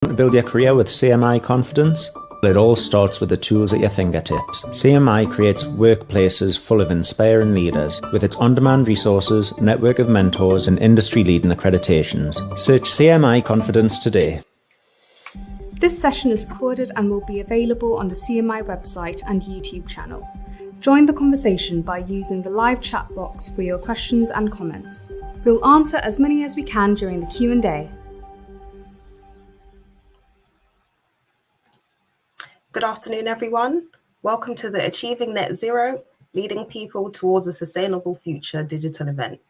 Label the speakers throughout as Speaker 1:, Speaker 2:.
Speaker 1: To build your career with CMI confidence? It all starts with the tools at your fingertips. CMI creates workplaces full of inspiring leaders with its on-demand resources, network of mentors and industry-leading accreditations. Search CMI Confidence today.
Speaker 2: This session is recorded and will be available on the CMI website and YouTube channel. Join the conversation by using the live chat box for your questions and comments. We'll answer as many as we can during the Q&A.
Speaker 3: Good afternoon, everyone. Welcome to the Achieving Net Zero, Leading People Towards a Sustainable Future digital event.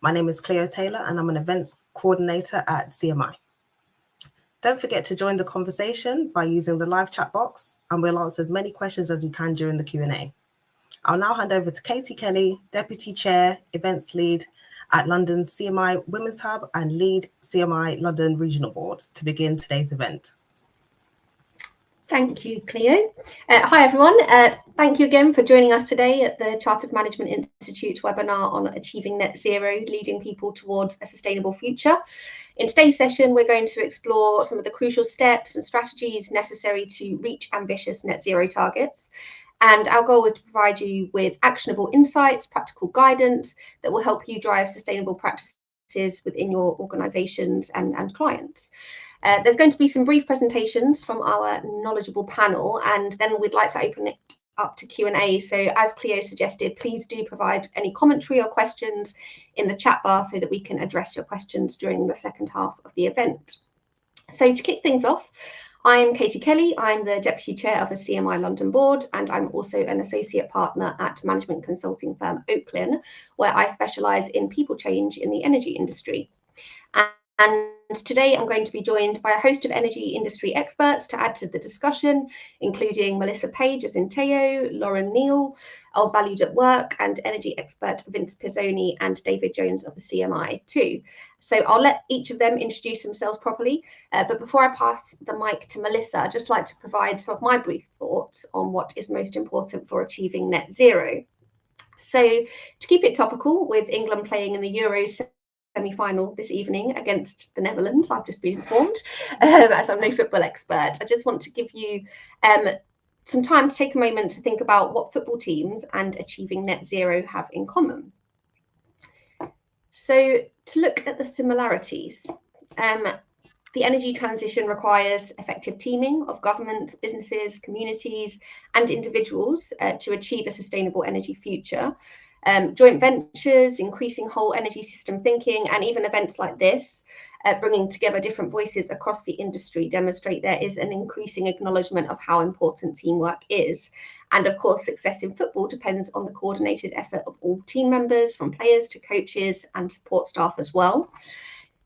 Speaker 3: My name is Cleo Taylor and I'm an events coordinator at CMI. Don't forget to join the conversation by using the live chat box and we'll answer as many questions as we can during the Q&A. I'll now hand over to Katie Kelly, Deputy Chair, Events Lead at London CMI Women's Hub and Lead CMI London Regional Board to begin today's event.
Speaker 4: Thank you, Cleo. Hi, everyone. Thank you again for joining us today at the Chartered Management Institute webinar on Achieving Net Zero, Leading People Towards a Sustainable Future. In today's session, we're going to explore some of the crucial steps and strategies necessary to reach ambitious net zero targets. And our goal is to provide you with actionable insights, practical guidance that will help you drive sustainable practices within your organisations and clients. There's going to be some brief presentations from our knowledgeable panel, and then we'd like to open it up to Q&A. So as Cleo suggested, please do provide any commentary or questions in the chat bar so that we can address your questions during the second half of the event. So to kick things off, I'm Katie Kelly. I'm the Deputy Chair of the CMI London Board, and I'm also an Associate Partner at management consulting firm Oaklyn, where I specialise in people change in the energy industry. And today I'm going to be joined by a host of energy industry experts to add to the discussion, including Melissa Page of Xynteo, Lauren Neal of Valued at Work, and energy expert Vince Pizzoni and David Jones of the CMI too. So I'll let each of them introduce themselves properly. But before I pass the mic to Melissa, I'd just like to provide some of my brief thoughts on what is most important for achieving net zero. So to keep it topical, with England playing in the Euros semi-final this evening against the Netherlands, I've just been informed, as I'm no football expert. I just want to give you some time to take a moment to think about what football teams and achieving net zero have in common. So to look at the similarities, the energy transition requires effective teaming of governments, businesses, communities and individuals to achieve a sustainable energy future. Joint ventures, increasing whole energy system thinking, and even events like this, bringing together different voices across the industry, demonstrate there is an increasing acknowledgement of how important teamwork is. And of course, success in football depends on the coordinated effort of all team members, from players to coaches and support staff as well.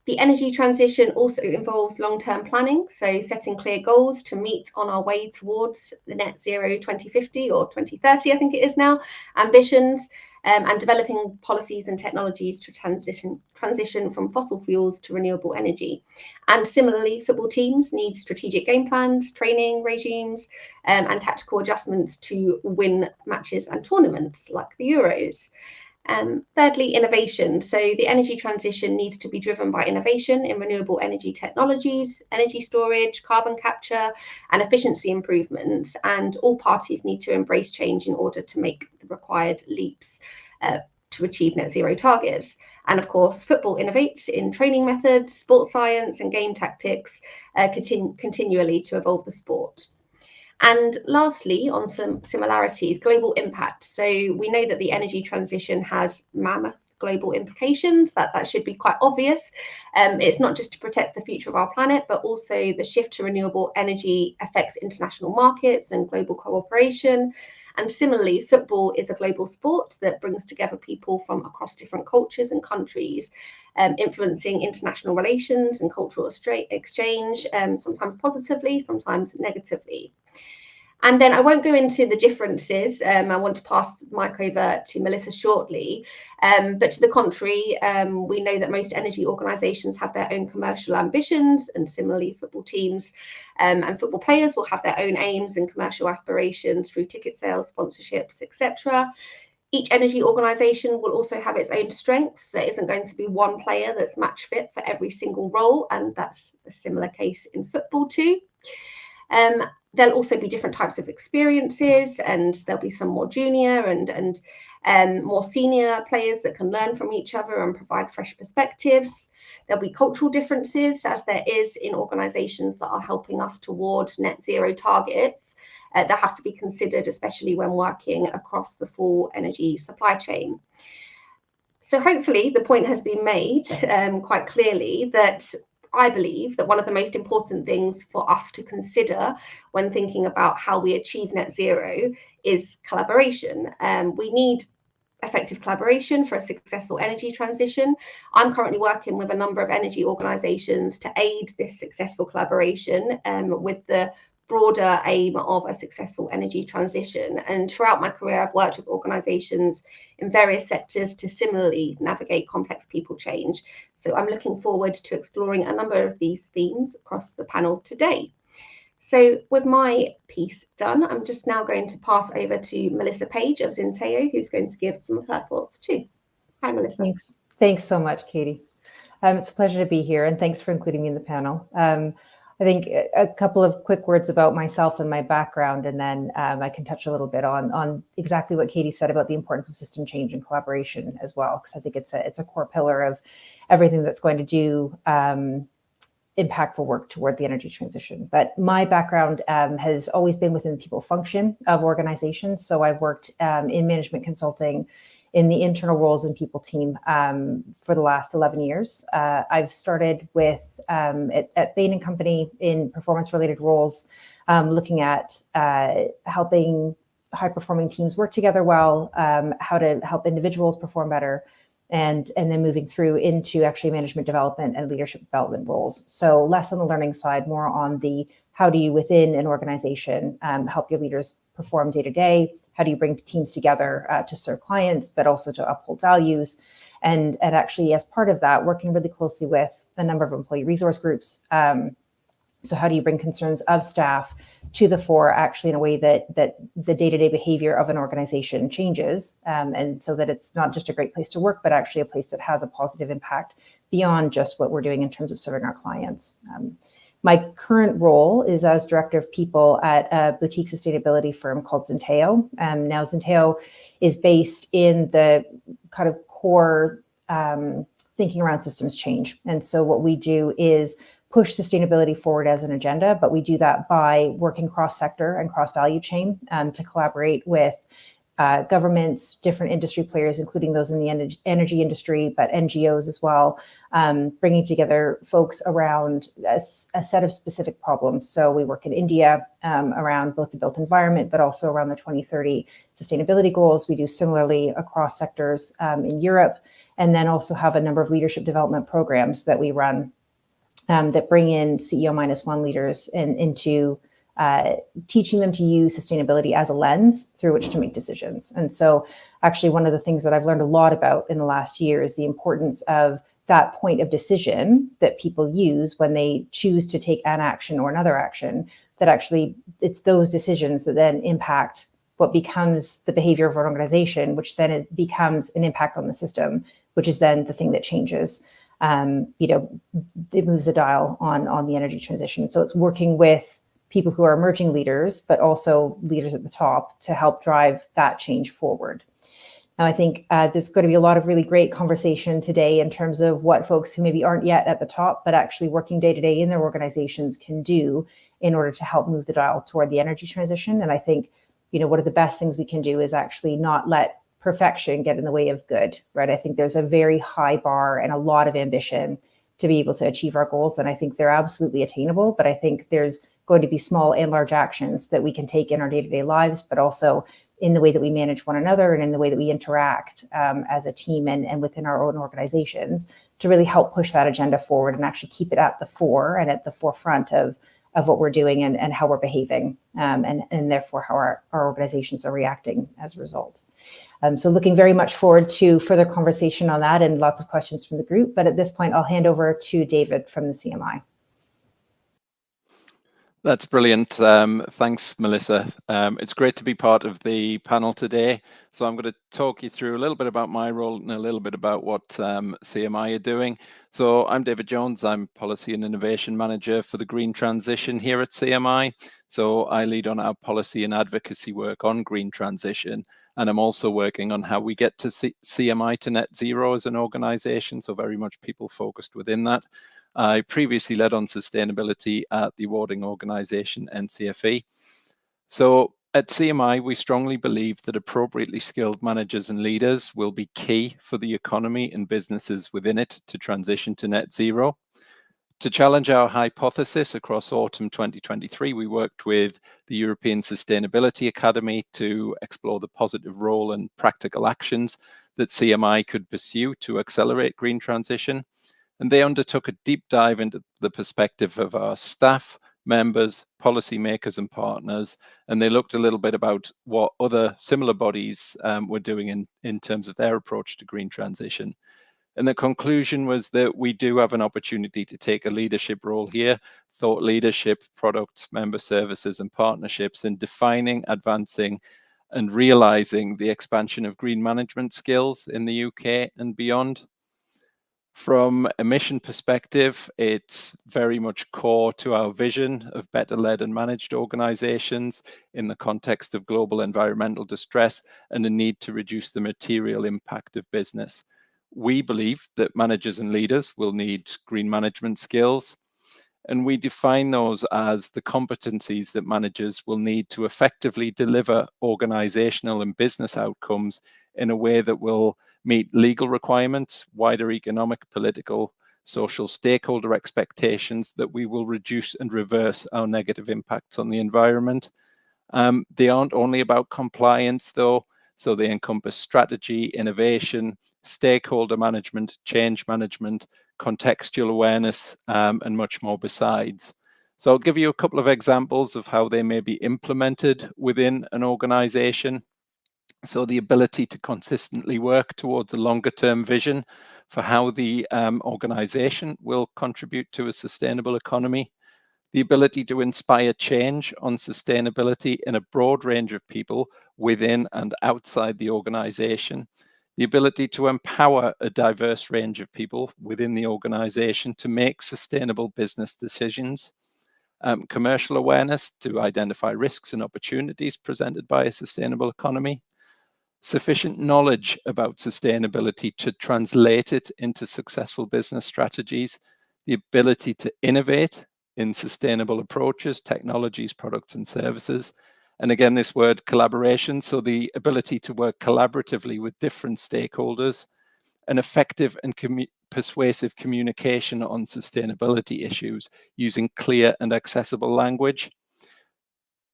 Speaker 4: The energy transition also involves long-term planning, so setting clear goals to meet on our way towards the net zero 2050 or 2030, I think it is now, ambitions, and developing policies and technologies to transition from fossil fuels to renewable energy. And similarly, football teams need strategic game plans, training regimes, and tactical adjustments to win matches and tournaments like the Euros. Thirdly, innovation. So the energy transition needs to be driven by innovation in renewable energy technologies, energy storage, carbon capture, and efficiency improvements. And all parties need to embrace change in order to make the required leaps to achieve net zero targets. And of course, football innovates in training methods, sports science, and game tactics, continually to evolve the sport. And lastly, on some similarities, global impact. So we know that the energy transition has mammoth global implications. That should be quite obvious. It's not just to protect the future of our planet, but also the shift to renewable energy affects international markets and global cooperation. And similarly, football is a global sport that brings together people from across different cultures and countries, influencing international relations and cultural exchange, sometimes positively, sometimes negatively. And then I won't go into the differences. I want to pass the mic over to Melissa shortly. But to the contrary, we know that most energy organisations have their own commercial ambitions, and similarly football teams and football players will have their own aims and commercial aspirations through ticket sales, sponsorships, etc. Each energy organisation will also have its own strengths. There isn't going to be one player that's match fit for every single role, and that's a similar case in football too. There'll also be different types of experiences, and there'll be some more junior and more senior players that can learn from each other and provide fresh perspectives. There'll be cultural differences, as there is in organisations that are helping us towards net zero targets that have to be considered, especially when working across the full energy supply chain. So hopefully the point has been made quite clearly that I believe that one of the most important things for us to consider when thinking about how we achieve net zero is collaboration. We need effective collaboration for a successful energy transition. I'm currently working with a number of energy organisations to aid this successful collaboration with the broader aim of a successful energy transition. And throughout my career, I've worked with organisations in various sectors to similarly navigate complex people change. So I'm looking forward to exploring a number of these themes across the panel today. So with my piece done, I'm just now going to pass over to Melissa Page of Xynteo, who's going to give some of her thoughts too. Hi, Melissa.
Speaker 5: Thanks so much, Katie. It's a pleasure to be here, and thanks for including me in the panel. I think a couple of quick words about myself and my background, and then I can touch a little bit on exactly what Katie said about the importance of system change and collaboration as well, because I think it's a core pillar of everything that's going to do impactful work toward the energy transition. But my background has always been within the people function of organizations. So I've worked in management consulting in the internal roles and people team for the last 11 years. I've started with at Bain & Company in performance-related roles, looking at helping high-performing teams work together well, how to help individuals perform better, and then moving through into actually management development and leadership development roles. So less on the learning side, more on the how do you within an organization help your leaders perform day to day? How do you bring teams together to serve clients, but also to uphold values? And actually, as part of that, working really closely with a number of employee resource groups. So how do you bring concerns of staff to the fore, actually in a way that the day-to-day behavior of an organization changes, and so that it's not just a great place to work, but actually a place that has a positive impact beyond just what we're doing in terms of serving our clients. My current role is as Director of People at a boutique sustainability firm called Xynteo. Now, Xynteo is based in the kind of core thinking around systems change. And so what we do is push sustainability forward as an agenda, but we do that by working cross-sector and cross-value chain to collaborate with governments, different industry players, including those in the energy industry, but NGOs as well, bringing together folks around a set of specific problems. So we work in India around both the built environment, but also around the 2030 sustainability goals. We do similarly across sectors in Europe, and then also have a number of leadership development programs that we run that bring in CEO-1 leaders into teaching them to use sustainability as a lens through which to make decisions. And so actually one of the things that I've learned a lot about in the last year is the importance of that point of decision that people use when they choose to take an action or another action, that actually it's those decisions that then impact what becomes the behavior of an organization, which then it becomes an impact on the system, which is then the thing that changes. It moves the dial on the energy transition. So it's working with people who are emerging leaders, but also leaders at the top to help drive that change forward. Now, I think there's going to be a lot of really great conversation today in terms of what folks who maybe aren't yet at the top, but actually working day to day in their organizations can do in order to help move the dial toward the energy transition. And I think, one of the best things we can do is actually not let perfection get in the way of good, right? I think there's a very high bar and a lot of ambition to be able to achieve our goals. And I think they're absolutely attainable, but I think there's going to be small and large actions that we can take in our day-to-day lives, but also in the way that we manage one another and in the way that we interact as a team and within our own organizations to really help push that agenda forward and actually keep it at the fore and at the forefront of what we're doing and how we're behaving and therefore how our organizations are reacting as a result. So looking very much forward to further conversation on that and lots of questions from the group. But at this point, I'll hand over to David from the CMI.
Speaker 6: That's brilliant. Thanks, Melissa. It's great to be part of the panel today. So I'm going to talk you through a little bit about my role and a little bit about what CMI are doing. So I'm David Jones. I'm Policy and Innovation Manager for the Green Transition here at CMI. So I lead on our policy and advocacy work on green transition. And I'm also working on how we get to CMI to net zero as an organization. So very much people focused within that. I previously led on sustainability at the awarding organization NCFE. So at CMI, we strongly believe that appropriately skilled managers and leaders will be key for the economy and businesses within it to transition to net zero. To challenge our hypothesis across autumn 2023, we worked with the European Sustainability Academy to explore the positive role and practical actions that CMI could pursue to accelerate green transition. And they undertook a deep dive into the perspective of our staff, members, policymakers and partners. And they looked a little bit about what other similar bodies were doing in terms of their approach to green transition. And the conclusion was that we do have an opportunity to take a leadership role here, thought leadership, products, member services and partnerships in defining, advancing and realizing the expansion of green management skills in the UK and beyond. From a mission perspective, it's very much core to our vision of better led and managed organizations in the context of global environmental distress and the need to reduce the material impact of business. We believe that managers and leaders will need green management skills, and we define those as the competencies that managers will need to effectively deliver organizational and business outcomes in a way that will meet legal requirements, wider economic, political, social stakeholder expectations that we will reduce and reverse our negative impacts on the environment. They aren't only about compliance though, so they encompass strategy, innovation, stakeholder management, change management, contextual awareness, and much more besides. So I'll give you a couple of examples of how they may be implemented within an organization. So the ability to consistently work towards a longer term vision for how the organization will contribute to a sustainable economy, the ability to inspire change on sustainability in a broad range of people within and outside the organization, the ability to empower a diverse range of people within the organization to make sustainable business decisions, commercial awareness to identify risks and opportunities presented by a sustainable economy, sufficient knowledge about sustainability to translate it into successful business strategies, the ability to innovate in sustainable approaches, technologies, products and services. And again, this word collaboration, so the ability to work collaboratively with different stakeholders, an effective and persuasive communication on sustainability issues using clear and accessible language.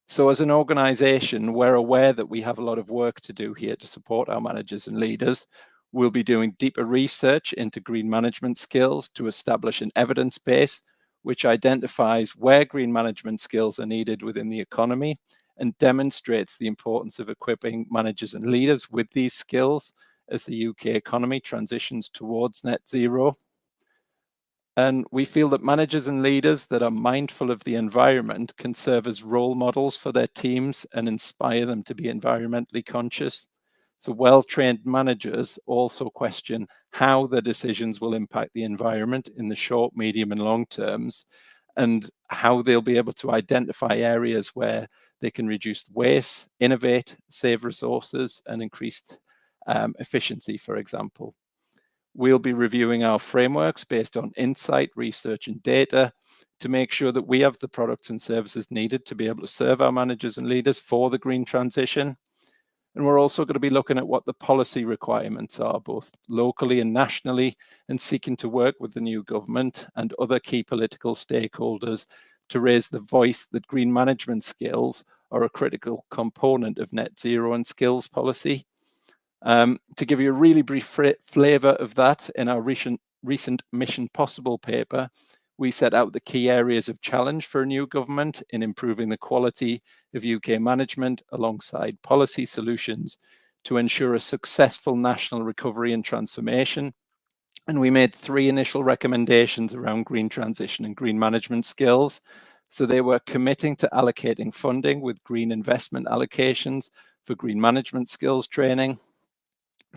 Speaker 6: So as an organization, we're aware that we have a lot of work to do here to support our managers and leaders. We'll be doing deeper research into green management skills to establish an evidence base which identifies where green management skills are needed within the economy and demonstrates the importance of equipping managers and leaders with these skills as the UK economy transitions towards net zero. And we feel that managers and leaders that are mindful of the environment can serve as role models for their teams and inspire them to be environmentally conscious. So well-trained managers also question how their decisions will impact the environment in the short, medium and long terms, and how they'll be able to identify areas where they can reduce waste, innovate, save resources and increase efficiency, for example. We'll be reviewing our frameworks based on insight, research and data to make sure that we have the products and services needed to be able to serve our managers and leaders for the green transition. And we're also going to be looking at what the policy requirements are, both locally and nationally, and seeking to work with the new government and other key political stakeholders to raise the voice that green management skills are a critical component of net zero and skills policy. To give you a really brief flavour of that, in our recent Mission Possible paper, we set out the key areas of challenge for a new government in improving the quality of UK management alongside policy solutions to ensure a successful national recovery and transformation. And we made 3 initial recommendations around green transition and green management skills. So they were committing to allocating funding with green investment allocations for green management skills training,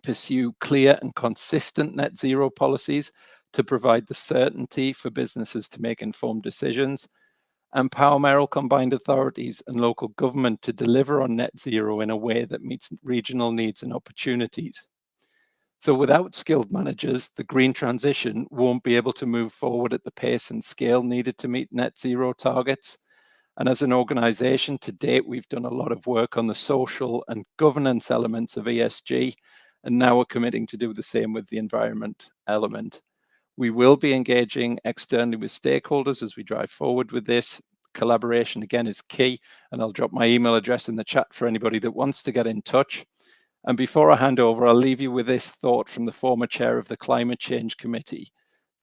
Speaker 6: pursue clear and consistent net zero policies to provide the certainty for businesses to make informed decisions, empower mayoral combined authorities and local government to deliver on net zero in a way that meets regional needs and opportunities. So without skilled managers, the green transition won't be able to move forward at the pace and scale needed to meet net zero targets. And as an organization, to date, we've done a lot of work on the social and governance elements of ESG, and now we're committing to do the same with the environment element. We will be engaging externally with stakeholders as we drive forward with this. Collaboration, again, is key, and I'll drop my email address in the chat for anybody that wants to get in touch. And before I hand over, I'll leave you with this thought from the former chair of the Climate Change Committee.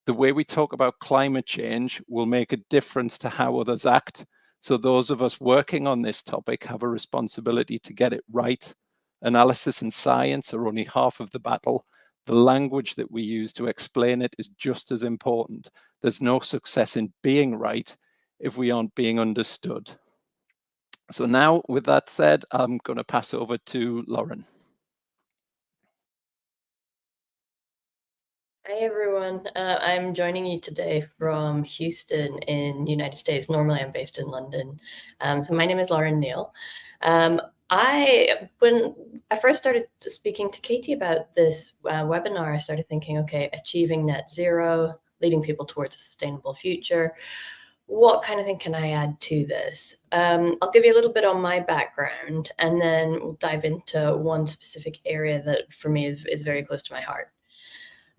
Speaker 6: The way we talk about climate change will make a difference to how others act. So those of us working on this topic have a responsibility to get it right. Analysis and science are only half of the battle. The language that we use to explain it is just as important. There's no success in being right if we aren't being understood. So now, with that said, I'm going to pass over to Lauren.
Speaker 7: Hi everyone, I'm joining you today from Houston in the United States. Normally I'm based in London. So my name is Lauren Neal. When I first started speaking to Katie about this webinar, I started thinking, okay, achieving net zero, leading people towards a sustainable future. What kind of thing can I add to this? I'll give you a little bit on my background, and then we'll dive into one specific area that for me is very close to my heart.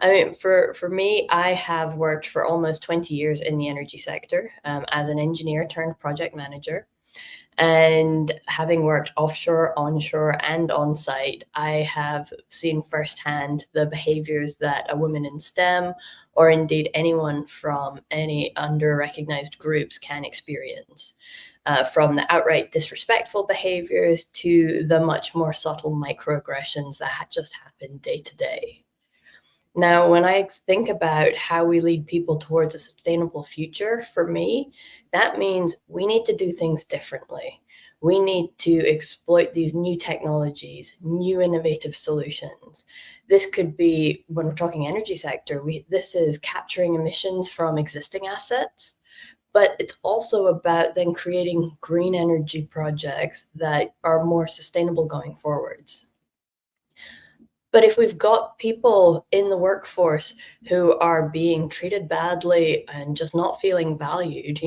Speaker 7: I mean, for me, I have worked for almost 20 years in the energy sector as an engineer turned project manager. And having worked offshore, onshore, and on site, I have seen firsthand the behaviors that a woman in STEM, or indeed anyone from any under-recognized groups, can experience. From the outright disrespectful behaviors to the much more subtle microaggressions that just happen day to day. Now, when I think about how we lead people towards a sustainable future, for me, that means we need to do things differently. We need to exploit these new technologies, new innovative solutions. This could be, when we're talking energy sector, this is capturing emissions from existing assets, but it's also about then creating green energy projects that are more sustainable going forwards. But if we've got people in the workforce who are being treated badly and just not feeling valued,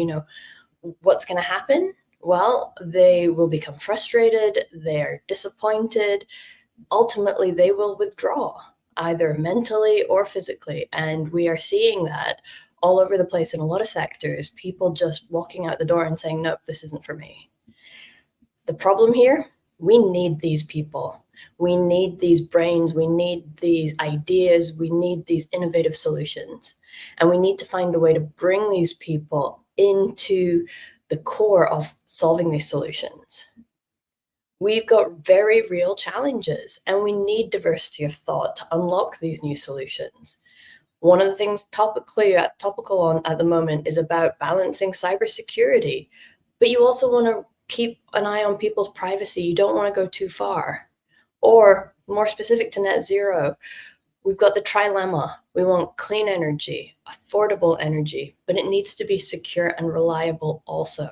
Speaker 7: what's going to happen? Well, they will become frustrated, they're disappointed. Ultimately, they will withdraw, either mentally or physically. And we are seeing that all over the place in a lot of sectors, people just walking out the door and saying, nope, this isn't for me. The problem here, we need these people. We need these brains, we need these ideas, we need these innovative solutions. And we need to find a way to bring these people into the core of solving these solutions. We've got very real challenges, and we need diversity of thought to unlock these new solutions. One of the things topical on at the moment is about balancing cybersecurity, but you also want to keep an eye on people's privacy. You don't want to go too far. Or more specific to net zero, we've got the trilemma. We want clean energy, affordable energy, but it needs to be secure and reliable also.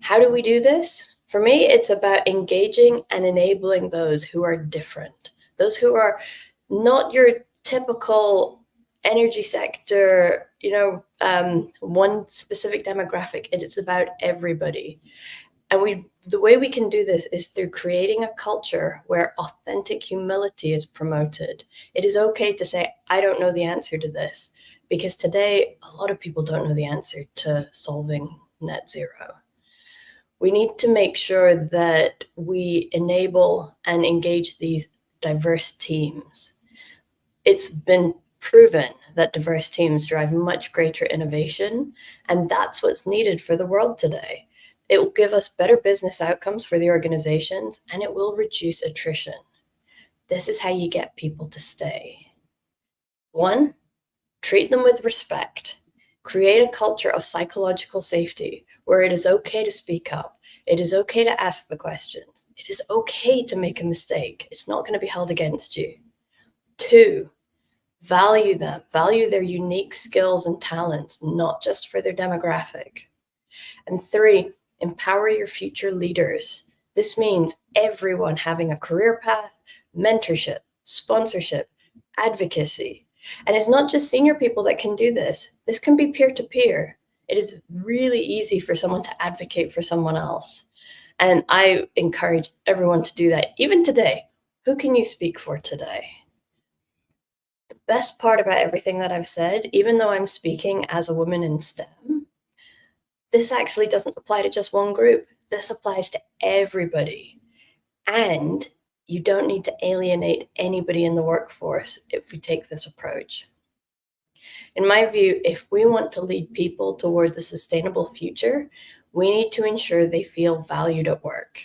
Speaker 7: How do we do this? For me, it's about engaging and enabling those who are different, those who are not your typical energy sector, one specific demographic. It's about everybody. And the way we can do this is through creating a culture where authentic humility is promoted. It is okay to say, I don't know the answer to this, because today a lot of people don't know the answer to solving net zero. We need to make sure that we enable and engage these diverse teams. It's been proven that diverse teams drive much greater innovation, and that's what's needed for the world today. It will give us better business outcomes for the organizations, and it will reduce attrition. This is how you get people to stay. 1, treat them with respect. Create a culture of psychological safety where it is okay to speak up. It is okay to ask the questions. It is okay to make a mistake. It's not going to be held against you. 2, value them. Value their unique skills and talents, not just for their demographic. And 3, empower your future leaders. This means everyone having a career path, mentorship, sponsorship, advocacy. And it's not just senior people that can do this. This can be peer-to-peer. It is really easy for someone to advocate for someone else. And I encourage everyone to do that. Even today, who can you speak for today? The best part about everything that I've said, even though I'm speaking as a woman in STEM, this actually doesn't apply to just one group. This applies to everybody. And you don't need to alienate anybody in the workforce if we take this approach. In my view, if we want to lead people towards a sustainable future, we need to ensure they feel valued at work.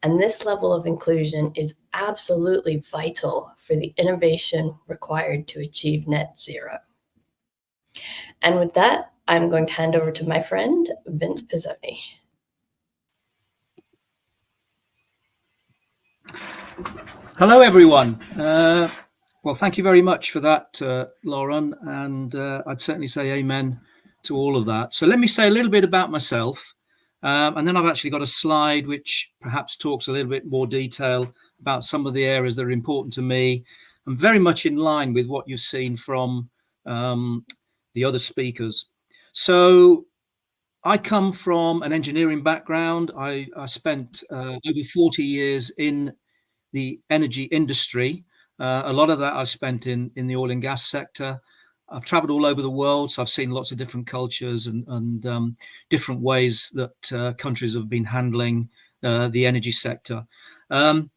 Speaker 7: And this level of inclusion is absolutely vital for the innovation required to achieve net zero. And with that, I'm going to hand over to my friend, Vince Pizzoni.
Speaker 8: Hello, everyone. Well, thank you very much for that, Lauren, and I'd certainly say amen to all of that. So let me say a little bit about myself, and then I've actually got a slide which perhaps talks a little bit more detail about some of the areas that are important to me, and very much in line with what you've seen from the other speakers. So I come from an engineering background. I spent over 40 years in the energy industry. A lot of that I've spent in the oil and gas sector. I've traveled all over the world, so I've seen lots of different cultures and different ways that countries have been handling the energy sector. In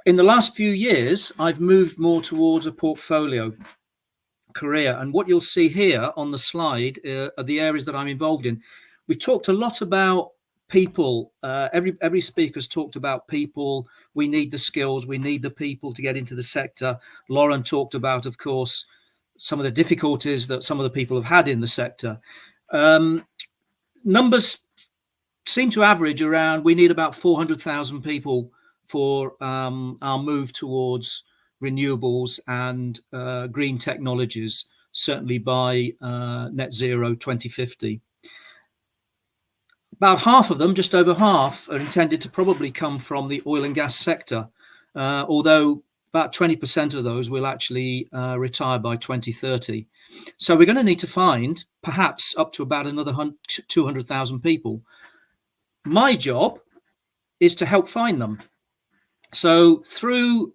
Speaker 8: the last few years, I've moved more towards a portfolio career. And what you'll see here on the slide are the areas that I'm involved in. We've talked a lot about people. Every speaker's talked about people. We need the skills. We need the people to get into the sector. Lauren talked about, of course, some of the difficulties that some of the people have had in the sector. Numbers seem to average around, we need about 400,000 people for our move towards renewables and green technologies, certainly by net zero 2050. About half of them, just over half, are intended to probably come from the oil and gas sector, although about 20% of those will actually retire by 2030. So we're going to need to find perhaps up to about another 200,000 people. My job is to help find them. So through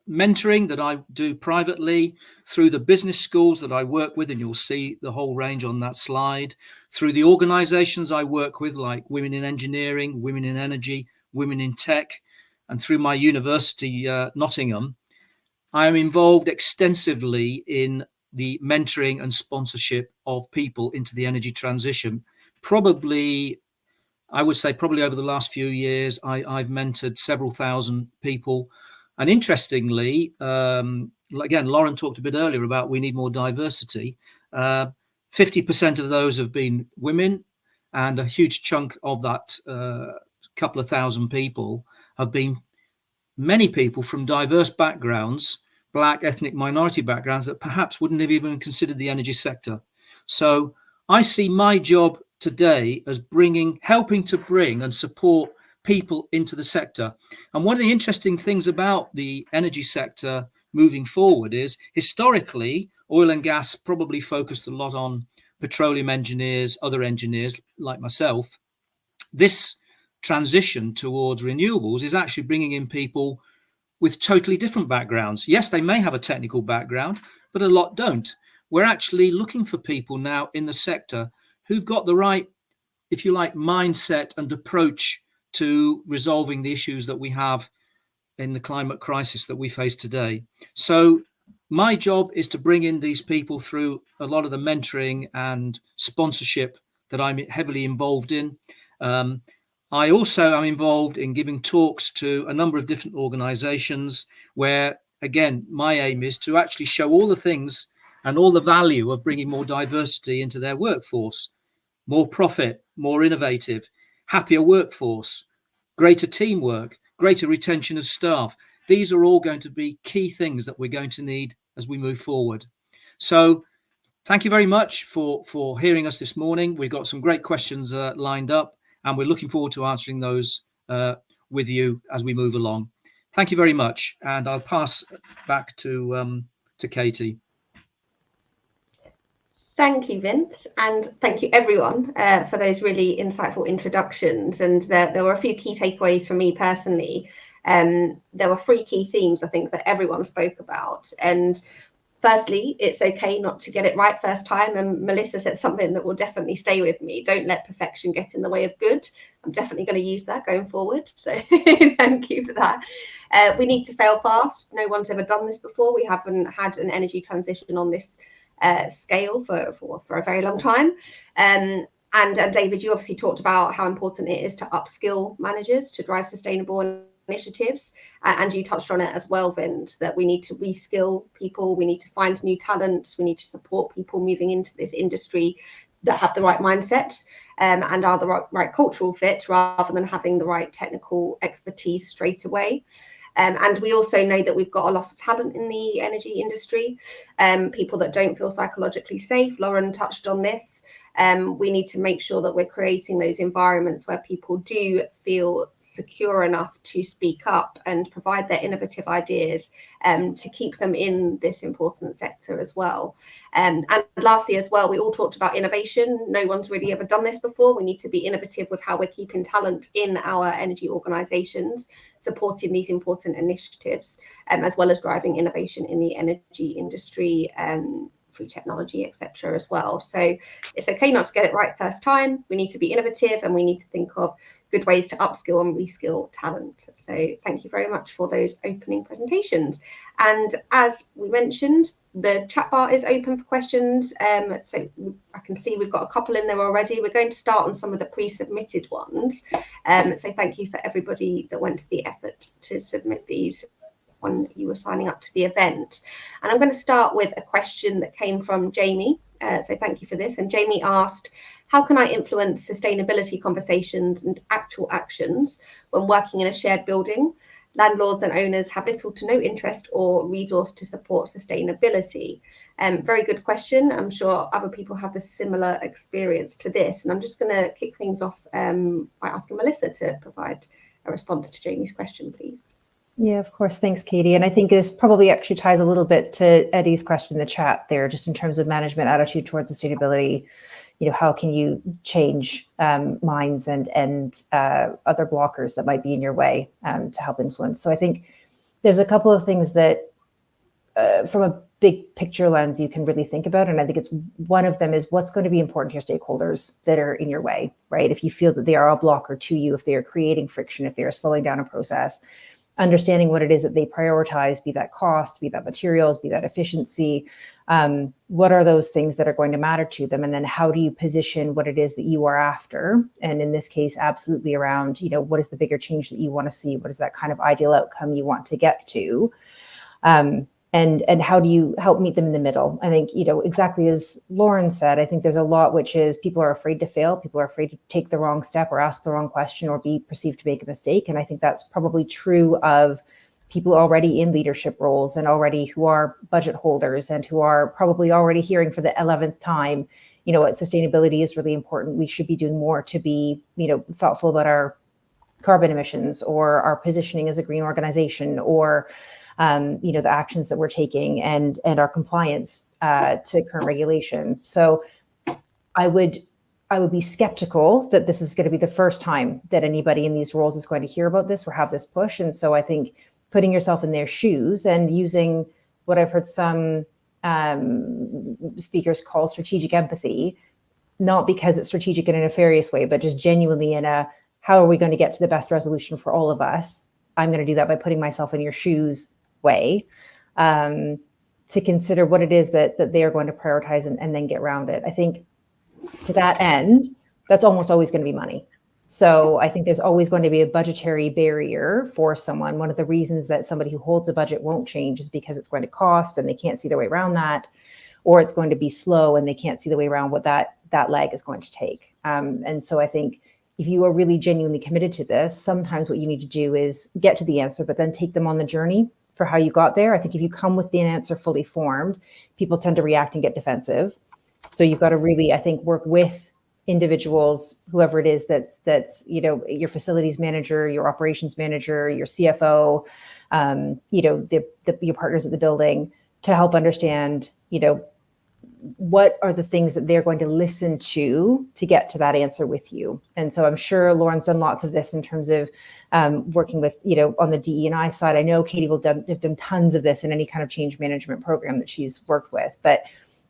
Speaker 8: mentoring that I do privately, through the business schools that I work with, and you'll see the whole range on that slide, through the organizations I work with, like Women in Engineering, Women in Energy, Women in Tech, and through my university, Nottingham, I am involved extensively in the mentoring and sponsorship of people into the energy transition. I would say probably over the last few years, I've mentored several thousand people. And interestingly, again, Lauren talked a bit earlier about we need more diversity. 50% of those have been women, and a huge chunk of that couple of thousand people have been many people from diverse backgrounds, Black, ethnic, minority backgrounds that perhaps wouldn't have even considered the energy sector. So I see my job today as helping to bring and support people into the sector. And one of the interesting things about the energy sector moving forward is historically oil and gas probably focused a lot on petroleum engineers, other engineers like myself. This transition towards renewables is actually bringing in people with totally different backgrounds. Yes, they may have a technical background, but a lot don't. We're actually looking for people now in the sector who've got the right, if you like, mindset and approach to resolving the issues that we have in the climate crisis that we face today. So my job is to bring in these people through a lot of the mentoring and sponsorship that I'm heavily involved in. I also am involved in giving talks to a number of different organizations where, again, my aim is to actually show all the things and all the value of bringing more diversity into their workforce. More profit, more innovative, happier workforce, greater teamwork, greater retention of staff. These are all going to be key things that we're going to need as we move forward. So thank you very much for hearing us this morning. We've got some great questions lined up, and we're looking forward to answering those with you as we move along. Thank you very much, and I'll pass back to Katie.
Speaker 4: Thank you, Vince, and thank you everyone for those really insightful introductions. And there were a few key takeaways for me personally. There were 3 key themes I think that everyone spoke about. And firstly, it's okay not to get it right first time. And Melissa said something that will definitely stay with me. Don't let perfection get in the way of good. I'm definitely going to use that going forward. So thank you for that. We need to fail fast. No one's ever done this before. We haven't had an energy transition on this scale for a very long time. And David, you obviously talked about how important it is to upskill managers to drive sustainable initiatives, and you touched on it as well, Vint, that we need to reskill people, we need to find new talents, we need to support people moving into this industry that have the right mindset and are the right cultural fit, rather than having the right technical expertise straight away. And we also know that we've got a loss of talent in the energy industry, people that don't feel psychologically safe. Lauren touched on this. We need to make sure that we're creating those environments where people do feel secure enough to speak up and provide their innovative ideas to keep them in this important sector as well. And lastly as well, we all talked about innovation. No one's really ever done this before. We need to be innovative with how we're keeping talent in our energy organisations, supporting these important initiatives, as well as driving innovation in the energy industry through technology, etc. as well. So it's okay not to get it right first time. We need to be innovative, and we need to think of good ways to upskill and reskill talent. So thank you very much for those opening presentations. And as we mentioned, the chat bar is open for questions. So I can see we've got a couple in there already. We're going to start on some of the pre-submitted ones. So thank you for everybody that went to the effort to submit these when you were signing up to the event. And I'm going to start with a question that came from Jamie. So thank you for this. And Jamie asked, how can I influence sustainability conversations and actual actions when working in a shared building? Landlords and owners have little to no interest or resource to support sustainability. Very good question. I'm sure other people have a similar experience to this. And I'm just going to kick things off by asking Melissa to provide a response to Jamie's question, please.
Speaker 5: Yeah, of course. Thanks, Katie. And I think this probably actually ties a little bit to Eddie's question in the chat there, just in terms of management attitude towards sustainability. You know, how can you change minds and other blockers that might be in your way to help influence? So I think there's a couple of things that from a big picture lens you can really think about. And I think it's one of them is what's going to be important to your stakeholders that are in your way, right? If you feel that they are a blocker to you, if they are creating friction, if they are slowing down a process, understanding what it is that they prioritize, be that cost, be that materials, be that efficiency, what are those things that are going to matter to them? And then how do you position what it is that you are after? And in this case, absolutely around, you know, what is the bigger change that you want to see? What is that kind of ideal outcome you want to get to? And how do you help meet them in the middle? I think, you know, exactly as Lauren said, I think there's a lot which is people are afraid to fail. People are afraid to take the wrong step or ask the wrong question or be perceived to make a mistake. And I think that's probably true of people already in leadership roles and already who are budget holders and who are probably already hearing for the 11th time, you know, what sustainability is really important. We should be doing more to be, you know, thoughtful about our carbon emissions or our positioning as a green organization or you know, the actions that we're taking and our compliance to current regulation. So I would be skeptical that this is going to be the first time that anybody in these roles is going to hear about this or have this push. And so I think putting yourself in their shoes and using what I've heard some speakers call strategic empathy, not because it's strategic in a nefarious way, but just genuinely in a, how are we going to get to the best resolution for all of us? I'm going to do that by putting myself in your shoes way to consider what it is that they are going to prioritize and then get around it. I think to that end, that's almost always going to be money. So I think there's always going to be a budgetary barrier for someone. One of the reasons that somebody who holds a budget won't change is because it's going to cost and they can't see their way around that. or it's going to be slow and they can't see the way around what that lag is going to take. And so I think if you are really genuinely committed to this, sometimes what you need to do is get to the answer, but then take them on the journey for how you got there. I think if you come with the answer fully formed, people tend to react and get defensive. So you've got to really, I think, work with individuals, whoever it is that's your facilities manager, your operations manager, your CFO, your partners at the building, to help understand, what are the things that they're going to listen to get to that answer with you. And so I'm sure Lauren's done lots of this in terms of working with, on the DE&I side. I know Katie will have done tons of this in any kind of change management program that she's worked with. But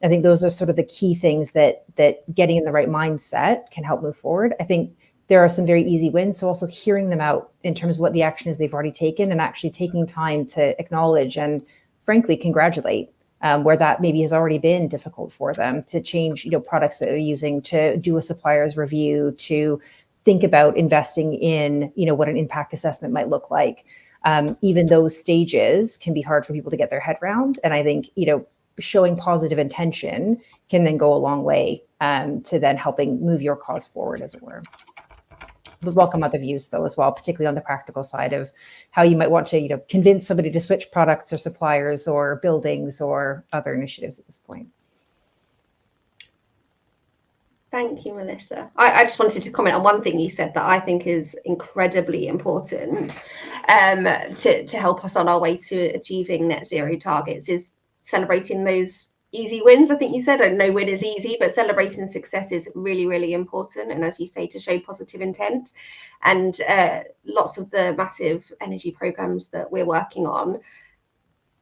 Speaker 5: I think those are sort of the key things that getting in the right mindset can help move forward. I think there are some very easy wins. So also hearing them out in terms of what the action is they've already taken, and actually taking time to acknowledge and frankly congratulate where that maybe has already been difficult for them, to change, products that they're using, to do a supplier's review, to think about investing in, what an impact assessment might look like. Even those stages can be hard for people to get their head around. And I think, showing positive intention can then go a long way to then helping move your cause forward, as it were. Would welcome other views though as well, particularly on the practical side of how you might want to, convince somebody to switch products or suppliers or buildings or other initiatives at this point.
Speaker 4: Thank you, Melissa. I just wanted to comment on one thing you said that I think is incredibly important to help us on our way to achieving net zero targets, is celebrating those easy wins. I think you said, no win is easy, but celebrating success is really, really important. And as you say, to show positive intent. And lots of the massive energy programs that we're working on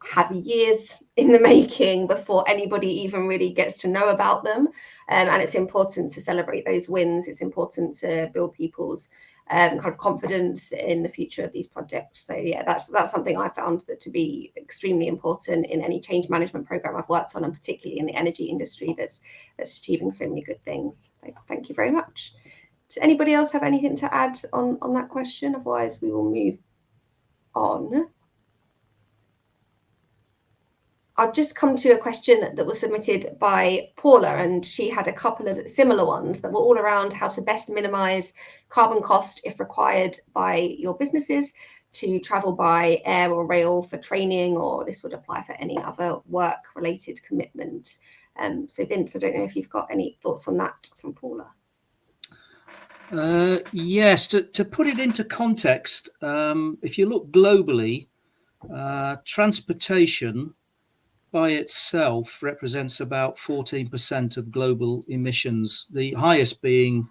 Speaker 4: have years in the making before anybody even really gets to know about them. And it's important to celebrate those wins. It's important to build people's kind of confidence in the future of these projects. So yeah, that's something I found that to be extremely important in any change management program I've worked on, and particularly in the energy industry that's achieving so many good things. So thank you very much. Does anybody else have anything to add on that question? Otherwise we will move on. I've just come to a question that was submitted by Paula, and she had a couple of similar ones that were all around how to best minimise carbon cost if required by your businesses to travel by air or rail for training, or this would apply for any other work-related commitment. So Vince, I don't know if you've got any thoughts on that from Paula.
Speaker 8: Yes, to put it into context, if you look globally, transportation by itself represents about 14% of global emissions, the highest being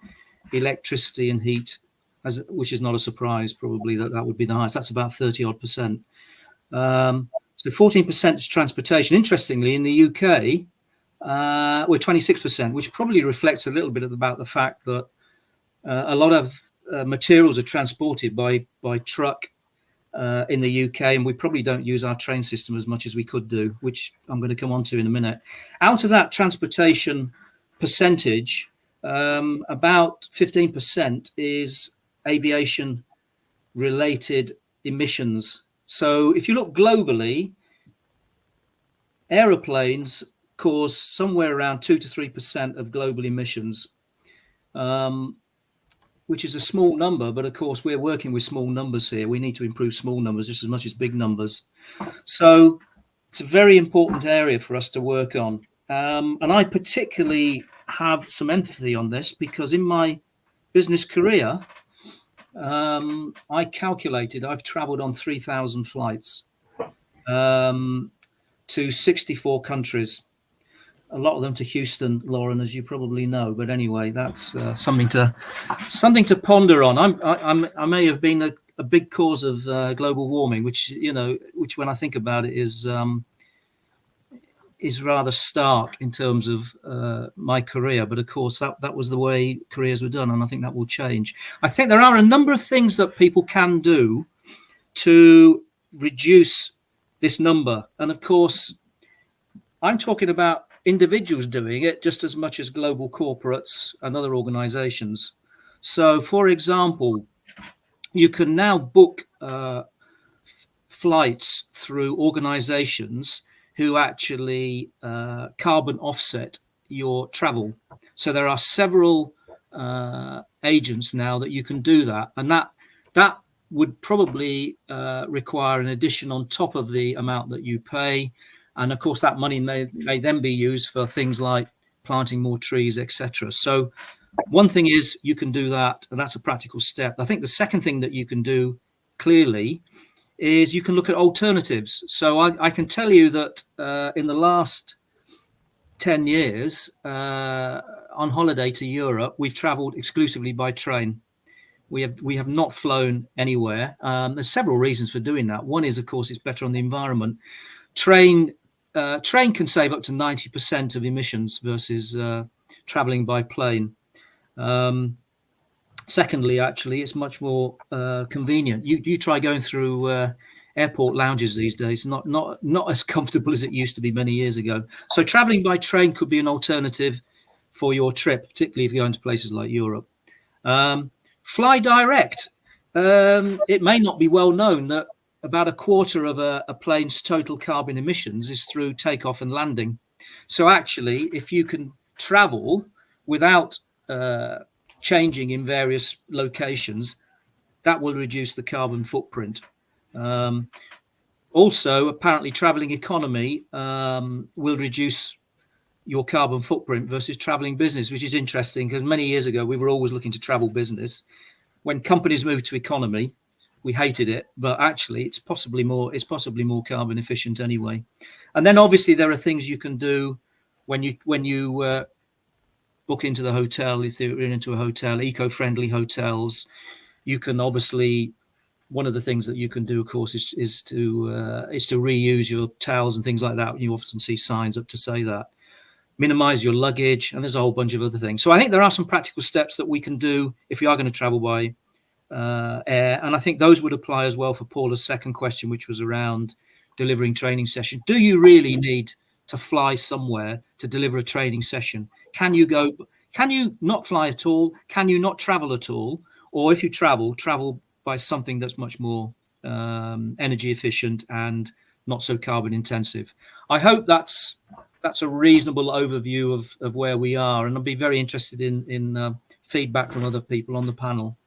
Speaker 8: electricity and heat, which is not a surprise, probably that would be the highest. That's about 30-odd%. So 14% is transportation. Interestingly, in the UK, we're 26%, which probably reflects a little bit about the fact that a lot of materials are transported by truck in the UK, and we probably don't use our train system as much as we could do, which I'm going to come on to in a minute. Out of that transportation percentage, about 15% is aviation related emissions. So if you look globally, aeroplanes cause somewhere around 2 to 3% of global emissions, which is a small number, but of course we're working with small numbers here. We need to improve small numbers just as much as big numbers. So it's a very important area for us to work on. And I particularly have some empathy on this because in my business career, I calculated I've traveled on 3,000 flights to 64 countries. A lot of them to Houston, Lauren, as you probably know. But anyway, that's something to ponder on. I may have been a big cause of global warming, which when I think about it is rather stark in terms of my career. But of course, that was the way careers were done, and I think that will change. I think there are a number of things that people can do to reduce this number, and of course, I'm talking about individuals doing it just as much as global corporates and other organizations. So, for example, you can now book flights through organizations who actually carbon offset your travel. So there are several agents now that you can do that, and that would probably require an addition on top of the amount that you pay. And of course, that money may then be used for things like planting more trees, etc. So one thing is you can do that, and that's a practical step. I think the second thing that you can do clearly is you can look at alternatives. So I can tell you that in the last 10 years on holiday to Europe, we've traveled exclusively by train. We have not flown anywhere. There's several reasons for doing that. One is, of course, it's better on the environment. Train can save up to 90% of emissions versus traveling by plane. Secondly, actually, it's much more convenient. You try going through airport lounges these days, not as comfortable as it used to be many years ago. So traveling by train could be an alternative for your trip, particularly if you're going to places like Europe. Fly direct. It may not be well known that about a quarter of a plane's total carbon emissions is through takeoff and landing. So actually, if you can travel without changing in various locations, that will reduce the carbon footprint. Also, apparently, traveling economy will reduce your carbon footprint versus traveling business, which is interesting because many years ago we were always looking to travel business. When companies moved to economy, we hated it, but actually it's possibly more carbon efficient anyway. And then obviously there are things you can do when you book into the hotel. If you're into a hotel, eco-friendly hotels, you can obviously, one of the things that you can do, of course, is to reuse your towels and things like that. You often see signs up to say that. Minimize your luggage, and there's a whole bunch of other things. So I think there are some practical steps that we can do if you are going to travel by air, and I think those would apply as well for Paula's second question, which was around delivering training session. Do you really need to fly somewhere to deliver a training session? Can you not fly at all? Can you not travel at all? Or if you travel by something that's much more energy efficient and not so carbon intensive. I hope that's a reasonable overview of where we are, and I'll be very interested in feedback from other people on the panel.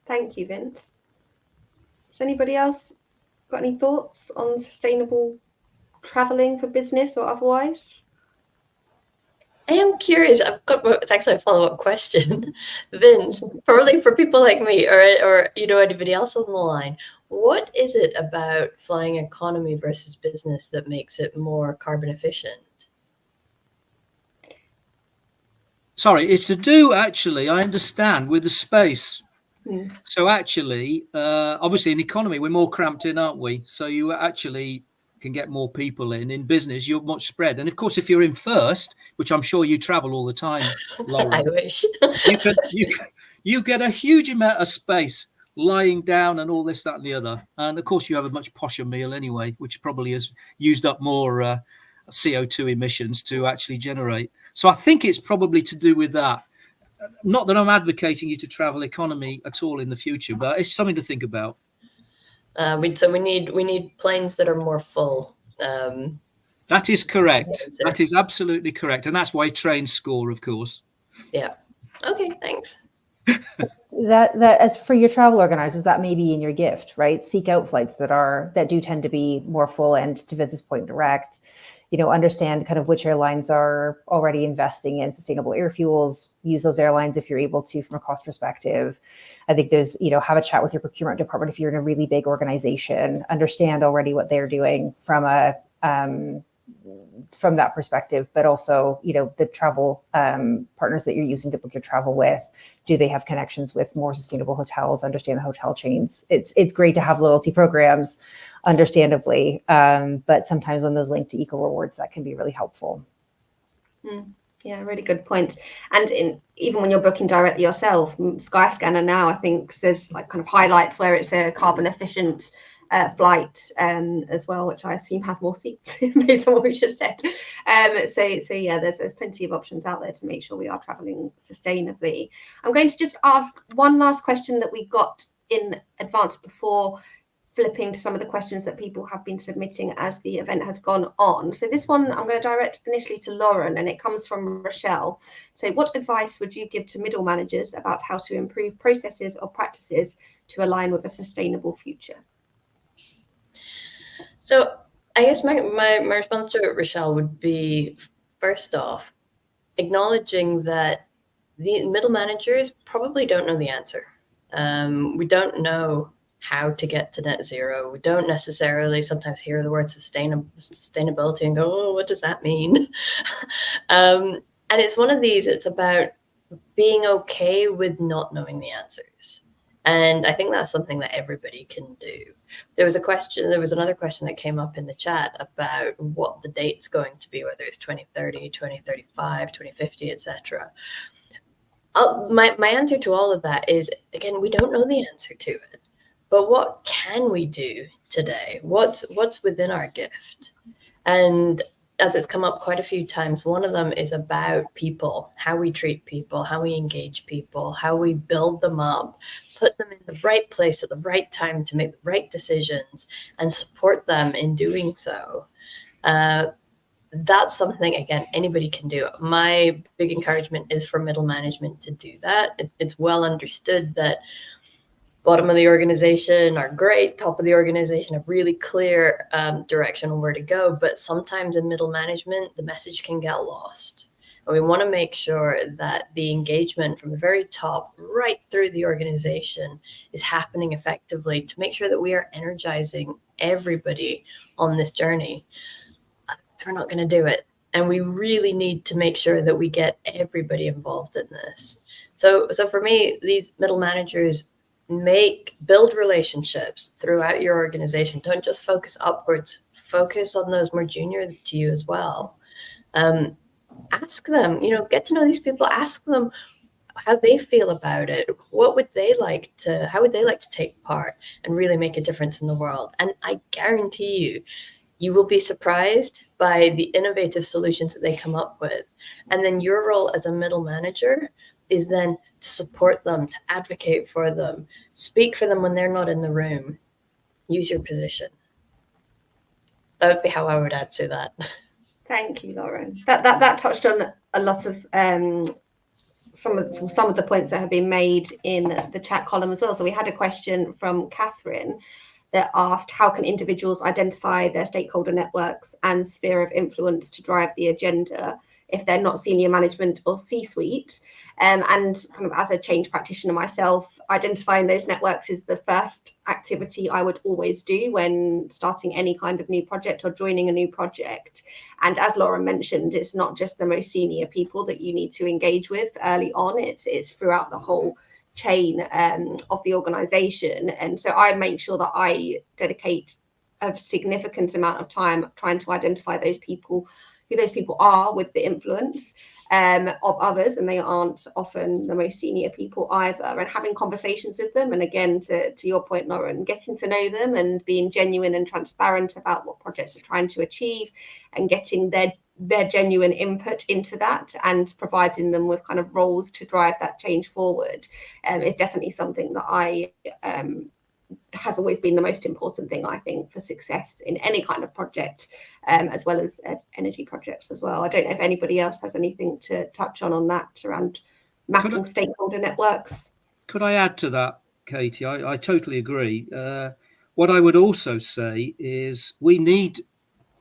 Speaker 4: Thank you, Vince. Has anybody else got any thoughts on sustainable traveling for business or otherwise?
Speaker 7: I am curious. It's actually a follow-up question, Vince. Probably for people like me, or anybody else on the line. What is it about flying economy versus business that makes it more carbon efficient?
Speaker 8: Sorry, it's to do actually, I understand, with the space. So actually, obviously in economy, we're more cramped in, aren't we? So you actually can get more people in. In business, you're much spread. And of course, if you're in first, which I'm sure you travel all the time, Lauren,
Speaker 7: I wish.
Speaker 8: you get a huge amount of space lying down and all this, that, and the other. And of course, you have a much posher meal anyway, which probably has used up more CO2 emissions to actually generate. So I think it's probably to do with that. Not that I'm advocating you to travel economy at all in the future, but it's something to think about.
Speaker 7: We need planes that are more full.
Speaker 8: That is correct. That is absolutely correct, and that's why trains score, of course.
Speaker 7: Yeah. Okay. Thanks.
Speaker 5: That as for your travel organizers, that may be in your gift, right? Seek out flights that do tend to be more full, and to Vince's point, direct. Understand kind of which airlines are already investing in sustainable air fuels. Use those airlines if you're able to from a cost perspective. I think there's, have a chat with your procurement department if you're in a really big organization. Understand already what they're doing from that perspective, but also, the travel partners that you're using to book your travel with, do they have connections with more sustainable hotels? Understand the hotel chains. It's great to have loyalty programs, understandably, but sometimes when those link to eco rewards, that can be really helpful.
Speaker 4: Yeah, really good point. And even when you're booking directly yourself, Skyscanner now I think says like kind of highlights where it's a carbon efficient flight as well, which I assume has more seats based on what we just said. So yeah, there's plenty of options out there to make sure we are traveling sustainably. I'm going to just ask one last question that we got in advance before flipping to some of the questions that people have been submitting as the event has gone on. So this one I'm going to direct initially to Lauren, and it comes from Rochelle. So what advice would you give to middle managers about how to improve processes or practices to align with a sustainable future?
Speaker 7: So I guess my response to Rochelle would be, first off, acknowledging that the middle managers probably don't know the answer. We don't know how to get to net zero. We don't necessarily sometimes hear the word sustainability and go, oh, what does that mean? And it's one of these, it's about being okay with not knowing the answers. And I think that's something that everybody can do. There was another question that came up in the chat about what the date's going to be, whether it's 2030, 2035, 2050, etc. My answer to all of that is, again, we don't know the answer to it. But what can we do today? What's within our gift? And as it's come up quite a few times, one of them is about people, how we treat people, how we engage people, how we build them up, put them in the right place at the right time to make the right decisions and support them in doing so. That's something, again, anybody can do. My big encouragement is for middle management to do that. It's well understood that bottom of the organization are great, top of the organization have really clear direction on where to go. But sometimes in middle management, the message can get lost. And we want to make sure that the engagement from the very top right through the organization is happening effectively to make sure that we are energizing everybody on this journey. So we're not going to do it. And we really need to make sure that we get everybody involved in this. So for me, these middle managers build relationships throughout your organization. Don't just focus upwards, focus on those more junior to you as well. Ask them, get to know these people, ask them how they feel about it. How would they like to take part and really make a difference in the world? And I guarantee you will be surprised by the innovative solutions that they come up with. And then your role as a middle manager is then to support them, to advocate for them, speak for them when they're not in the room, use your position. That would be how I would add to that.
Speaker 4: Thank you, Lauren. That touched on a lot of some of the points that have been made in the chat column as well. So we had a question from Catherine that asked, how can individuals identify their stakeholder networks and sphere of influence to drive the agenda if they're not senior management or C-suite? And kind of as a change practitioner myself, identifying those networks is the first activity I would always do when starting any kind of new project or joining a new project. And as Lauren mentioned, it's not just the most senior people that you need to engage with early on, it's throughout the whole chain of the organization. And so I make sure that I dedicate a significant amount of time trying to identify those people, who those people are with the influence of others, and they aren't often the most senior people either, and having conversations with them. And again, to your point, Lauren, getting to know them and being genuine and transparent about what projects are trying to achieve and getting their genuine input into that and providing them with kind of roles to drive that change forward is definitely something that I has always been the most important thing, I think, for success in any kind of project, as well as energy projects as well. I don't know if anybody else has anything to touch on that around mapping stakeholder networks.
Speaker 8: Could I add to that, Katie? I totally agree. What I would also say is we need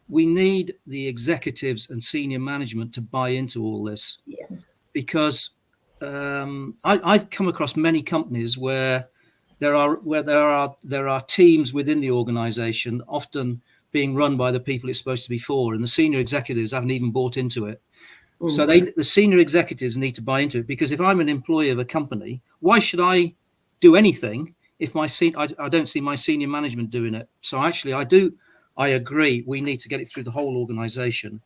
Speaker 8: the executives and senior management to buy into all this, because I've come across many companies where there are teams within the organization often being run by the people it's supposed to be for, and the senior executives haven't even bought into it. So the senior executives need to buy into it, because if I'm an employee of a company, why should I do anything if I don't see my senior management doing it? So actually, I agree we need to get it through the whole organization.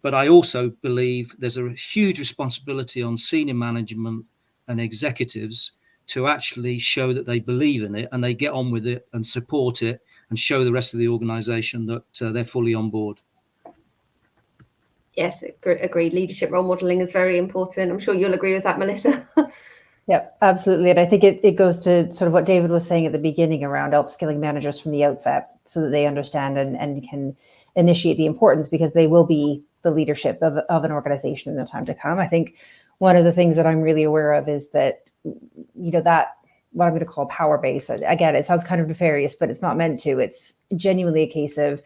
Speaker 8: But I also believe there's a huge responsibility on senior management and executives to actually show that they believe in it and they get on with it and support it and show the rest of the organization that they're fully on board.
Speaker 4: Yes, agreed. Leadership role modeling is very important. I'm sure you'll agree with that, Melissa.
Speaker 5: Yeah, absolutely. And I think it goes to sort of what David was saying at the beginning around upskilling managers from the outset so that they understand and can initiate the importance, because they will be the leadership of an organization in the time to come. I think one of the things that I'm really aware of is that, that what I'm going to call power base, again, it sounds kind of nefarious, but it's not meant to. It's genuinely a case of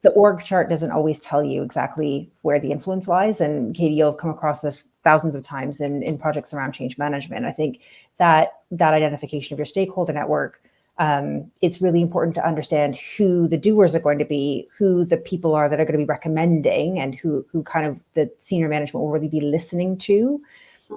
Speaker 5: the org chart doesn't always tell you exactly where the influence lies. And Katie, you'll have come across this thousands of times in projects around change management. I think that identification of your stakeholder network, it's really important to understand who the doers are going to be, who the people are that are going to be recommending, and who kind of the senior management will really be listening to,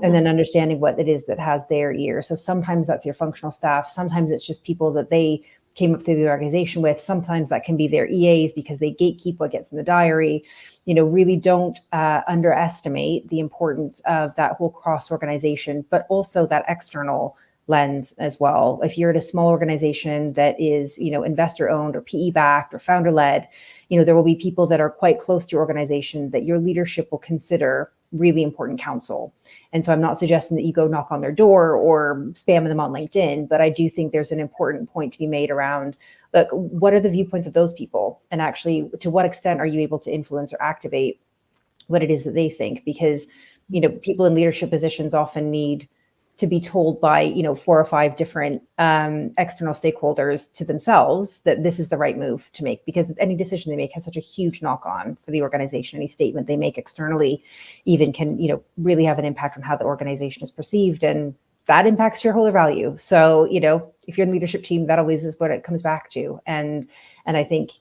Speaker 5: and then understanding what it is that has their ear. So sometimes that's your functional staff. Sometimes it's just people that they came up through the organization with. Sometimes that can be their EAs because they gatekeep what gets in the diary. Really don't underestimate the importance of that whole cross organization, but also that external lens as well. If you're at a small organization that is, investor owned or PE backed or founder led, there will be people that are quite close to your organization that your leadership will consider really important counsel. And so I'm not suggesting that you go knock on their door or spam them on LinkedIn, but I do think there's an important point to be made around, look, what are the viewpoints of those people? And actually, to what extent are you able to influence or activate what it is that they think? Because, people in leadership positions often need to be told by, 4 or 5 different external stakeholders to themselves that this is the right move to make, because any decision they make has such a huge knock on for the organization. Any statement they make externally even can, really have an impact on how the organization is perceived, and that impacts shareholder value. So, if you're in the leadership team, that always is what it comes back to. And I think,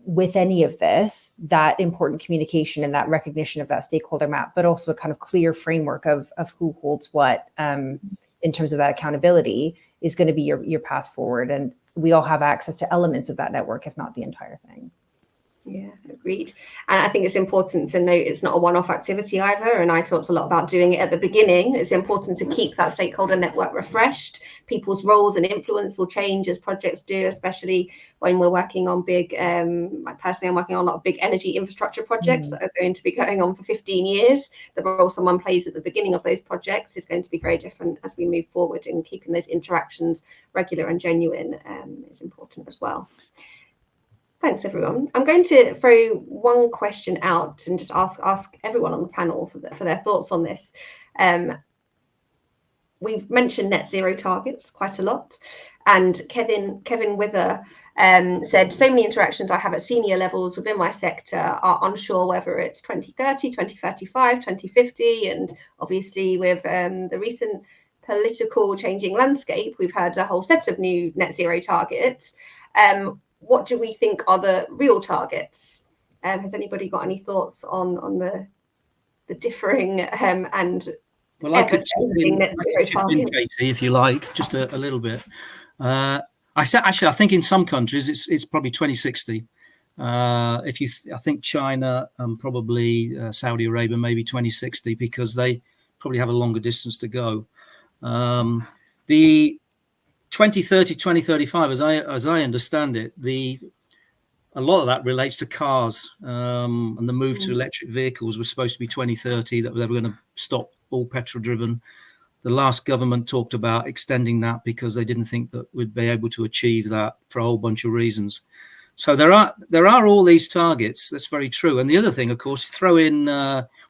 Speaker 5: with any of this, that important communication and that recognition of that stakeholder map, but also a kind of clear framework of who holds what in terms of that accountability is going to be your path forward. And we all have access to elements of that network, if not the entire thing.
Speaker 4: Yeah, agreed. And I think it's important to note it's not a one-off activity either. And I talked a lot about doing it at the beginning. It's important to keep that stakeholder network refreshed. People's roles and influence will change as projects do, especially when we're working on big, personally, I'm working on a lot of big energy infrastructure projects that are going to be going on for 15 years. The role someone plays at the beginning of those projects is going to be very different as we move forward, and keeping those interactions regular and genuine is important as well. Thanks, everyone. I'm going to throw one question out and just ask everyone on the panel for their thoughts on this. We've mentioned net zero targets quite a lot, and Kevin Wither said, so many interactions I have at senior levels within my sector are unsure whether it's 2030, 2035, 2050, and obviously with the recent political changing landscape, we've had a whole set of new net zero targets. What do we think are the real targets? Has anybody got any thoughts on the differing and
Speaker 8: well, I could chip in, Katie, if you like, just a little bit. I think in some countries it's probably 2060. I think China and probably Saudi Arabia maybe 2060, because they probably have a longer distance to go. The 2030, 2035, as I understand it, a lot of that relates to cars, and the move to electric vehicles was supposed to be 2030, that they were going to stop all petrol driven. The last government talked about extending that because they didn't think that we'd be able to achieve that for a whole bunch of reasons. So there are all these targets. That's very true. And the other thing, of course, throw in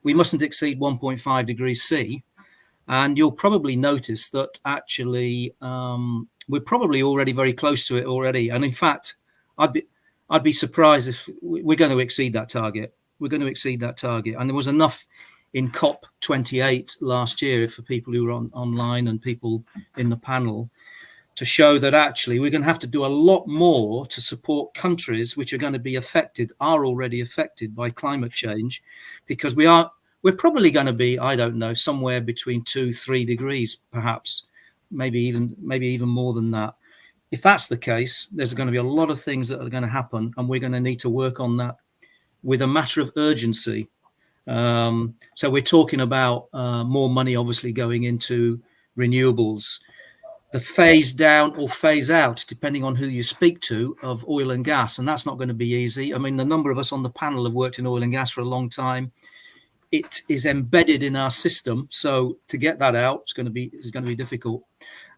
Speaker 8: we mustn't exceed 1.5 degrees C. And you'll probably notice that actually we're probably already very close to it already. And in fact, I'd be surprised if we're going to exceed that target. We're going to exceed that target. And there was enough in COP28 last year for people who were online and people in the panel to show that actually we're going to have to do a lot more to support countries which are going to be are already affected by climate change, because we're probably going to be, I don't know, somewhere between 2-3 degrees, perhaps, maybe even more than that. If that's the case, there's going to be a lot of things that are going to happen, and we're going to need to work on that with a matter of urgency. So we're talking about more money, obviously, going into renewables, the phase down or phase out, depending on who you speak to, of oil and gas. And that's not going to be easy. I mean, the number of us on the panel have worked in oil and gas for a long time. it is embedded in our system. So to get that out is going to be difficult.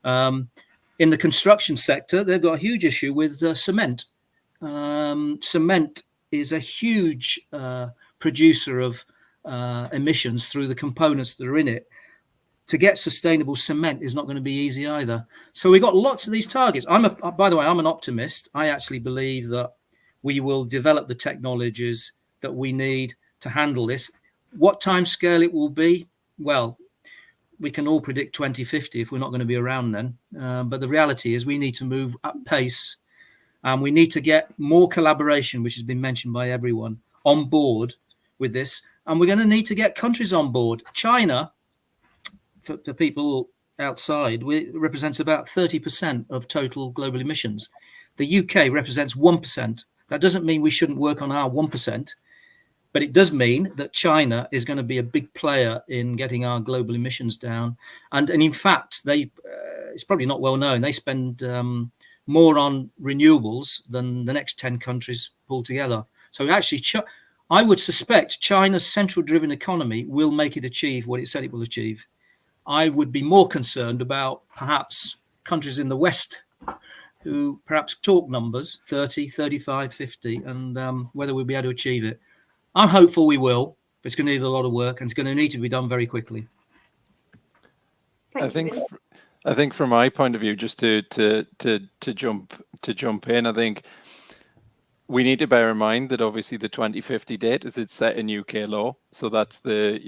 Speaker 8: In the construction sector, they've got a huge issue with cement. Cement is a huge producer of emissions through the components that are in it. To get sustainable cement is not going to be easy either. So we've got lots of these targets. By the way, I'm an optimist. I actually believe that we will develop the technologies that we need to handle this. What time scale it will be? Well, we can all predict 2050 if we're not going to be around then. But the reality is we need to move at pace, and we need to get more collaboration, which has been mentioned by everyone, on board with this. And we're going to need to get countries on board. China, for people outside, represents about 30% of total global emissions. The UK represents 1%. That doesn't mean we shouldn't work on our 1%, but it does mean that China is going to be a big player in getting our global emissions down. And in fact, it's probably not well known, they spend more on renewables than the next 10 countries pulled together. So actually, I would suspect China's central-driven economy will make it achieve what it said it will achieve. I would be more concerned about perhaps countries in the West who perhaps talk numbers 30, 35, 50, and whether we'll be able to achieve it. I'm hopeful we will, but it's going to need a lot of work, and it's going to need to be done very quickly.
Speaker 6: I think from my point of view, just to jump in, I think we need to bear in mind that obviously the 2050 date is it's set in UK law, so that's the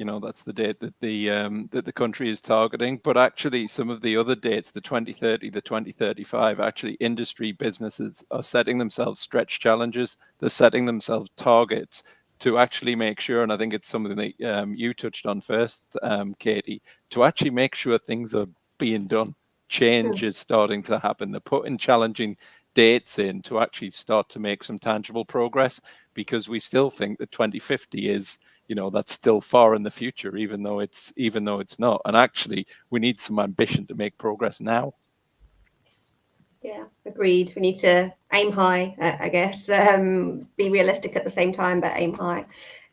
Speaker 6: date that the country is targeting. But actually, some of the other dates, the 2030, the 2035, actually industry businesses are setting themselves stretch challenges. They're setting themselves targets to actually make sure, and I think it's something that you touched on first, Katie, to actually make sure things are being done. Change is starting to happen. They're putting challenging dates in to actually start to make some tangible progress, because we still think that 2050 is, that's still far in the future, even though it's not. And actually, we need some ambition to make progress now.
Speaker 4: Yeah, agreed. We need to aim high, I guess. Be realistic at the same time, but aim high.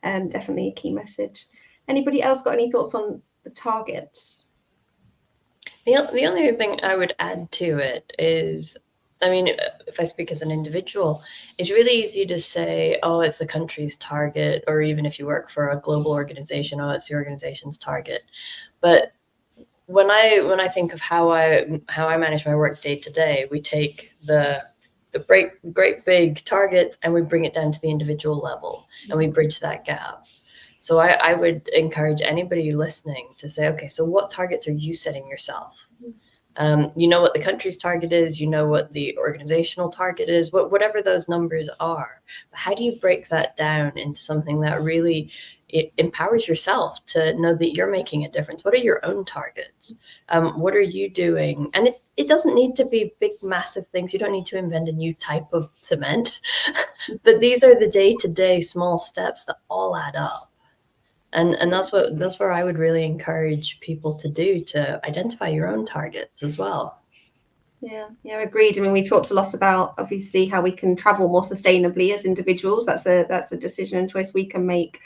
Speaker 4: Definitely a key message. Anybody else got any thoughts on the targets?
Speaker 7: The only thing I would add to it is, I mean, if I speak as an individual, it's really easy to say, oh, it's the country's target, or even if you work for a global organization, oh, it's the organization's target. But when I think of how I manage my work day to day, we take the great big targets and we bring it down to the individual level, and we bridge that gap. So I would encourage anybody listening to say, okay, so what targets are you setting yourself? You know what the country's target is, you know what the organizational target is, whatever those numbers are. But how do you break that down into something that really empowers yourself to know that you're making a difference? What are your own targets? What are you doing? And it doesn't need to be big, massive things. You don't need to invent a new type of cement. But these are the day-to-day small steps that all add up. And that's where I would really encourage people to do, to identify your own targets as well.
Speaker 4: Yeah, agreed. I mean, we talked a lot about obviously how we can travel more sustainably as individuals. That's a decision and choice we can make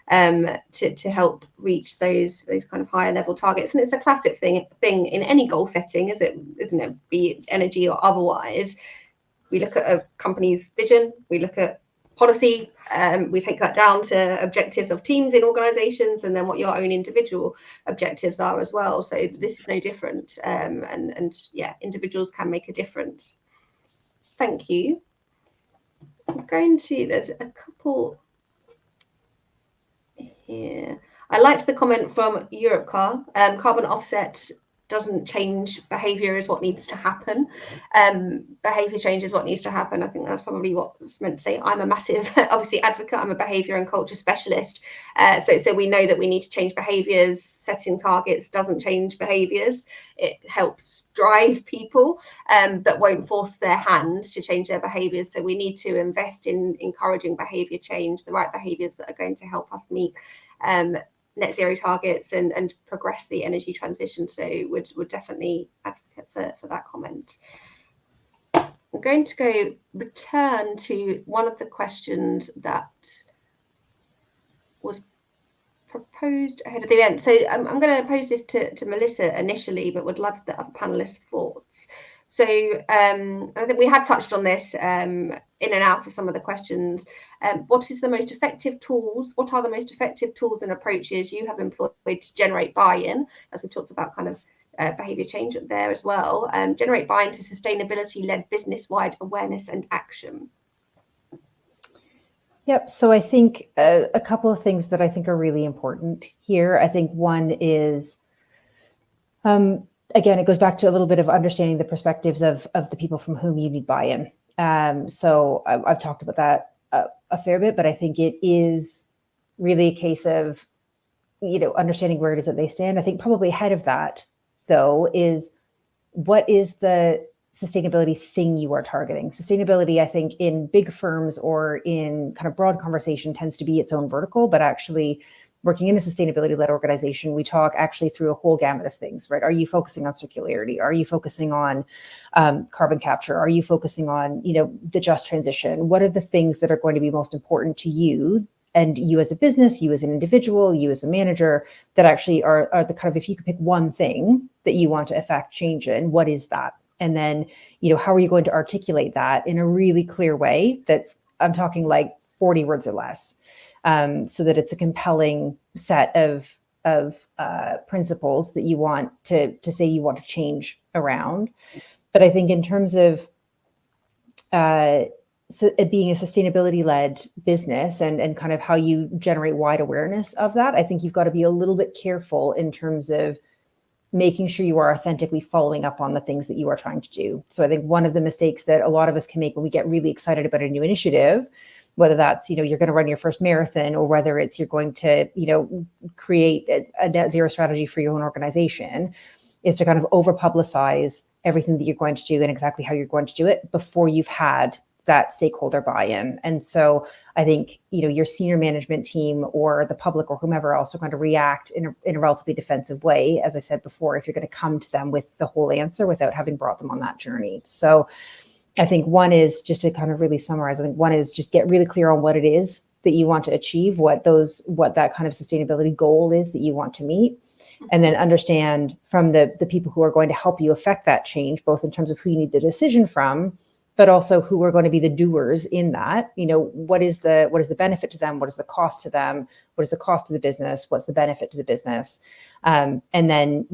Speaker 4: to help reach those kind of higher level targets. And it's a classic thing in any goal setting, isn't it? Be it energy or otherwise. We look at a company's vision, we look at policy, we take that down to objectives of teams in organizations, and then what your own individual objectives are as well. So this is no different, and yeah, individuals can make a difference. Thank you. There's a couple here. I liked the comment from Europcar. Carbon offset doesn't change behavior is what needs to happen. Behavior change is what needs to happen. I think that's probably what's meant to say. I'm a massive obviously advocate. I'm a behavior and culture specialist, so we know that we need to change behaviors. Setting targets doesn't change behaviors. It helps drive people, but won't force their hand to change their behaviors. So we need to invest in encouraging behavior change, the right behaviors that are going to help us meet net zero targets and progress the energy transition. So would definitely advocate for that comment. I'm going to return to one of the questions that was proposed ahead of the event. So I'm going to pose this to Melissa initially, but would love the other panelists' thoughts. So I think we had touched on this in and out of some of the questions. What are the most effective tools and approaches you have employed to generate buy-in, as we talked about kind of behaviour change there as well, generate buy-in to sustainability-led business-wide awareness and action?
Speaker 5: Yep. So I think a couple of things that I think are really important here. I think one is, again, it goes back to a little bit of understanding the perspectives of the people from whom you need buy-in. So I've talked about that a fair bit, but I think it is really a case of, understanding where it is that they stand. I think probably ahead of that, though, is what is the sustainability thing you are targeting. Sustainability, I think, in big firms or in kind of broad conversation tends to be its own vertical, but actually working in a sustainability-led organization, we talk actually through a whole gamut of things, right? Are you focusing on circularity? Are you focusing on carbon capture? Are you focusing on, the just transition? What are the things that are going to be most important to you and you as a business, you as an individual, you as a manager, that actually are the kind of, if you could pick one thing that you want to affect change in, what is that? And then, how are you going to articulate that in a really clear way that's, I'm talking like 40 words or less, so that it's a compelling set of principles that you want to say you want to change around. But I think in terms of it being a sustainability-led business and kind of how you generate wide awareness of that, I think you've got to be a little bit careful in terms of making sure you are authentically following up on the things that you are trying to do. So I think one of the mistakes that a lot of us can make when we get really excited about a new initiative, whether that's, you're going to run your first marathon, or whether it's you're going to, create a net zero strategy for your own organization, is to kind of over publicize everything that you're going to do and exactly how you're going to do it before you've had that stakeholder buy-in. And so I think, your senior management team or the public or whomever else are going to react in a relatively defensive way, as I said before, if you're going to come to them with the whole answer without having brought them on that journey. So I think one is, just to kind of really summarize, I think one is just get really clear on what it is that you want to achieve, what that kind of sustainability goal is that you want to meet. And then understand from the people who are going to help you affect that change, both in terms of who you need the decision from, but also who are going to be the doers in that. What is the benefit to them? What is the cost to them? What is the cost to the business? What's the benefit to the business? And then,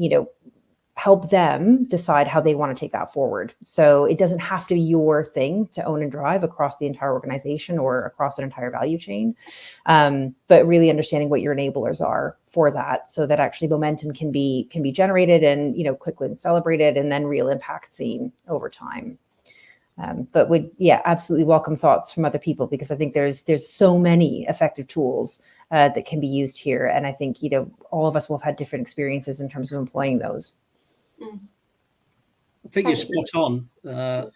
Speaker 5: help them decide how they want to take that forward. So it doesn't have to be your thing to own and drive across the entire organization or across an entire value chain, but really understanding what your enablers are for that, so that actually momentum can be generated and, quickly and celebrated, and then real impact seen over time. But would, absolutely welcome thoughts from other people, because I think there's so many effective tools that can be used here. And I think, all of us will have had different experiences in terms of employing those.
Speaker 8: I think you're spot on,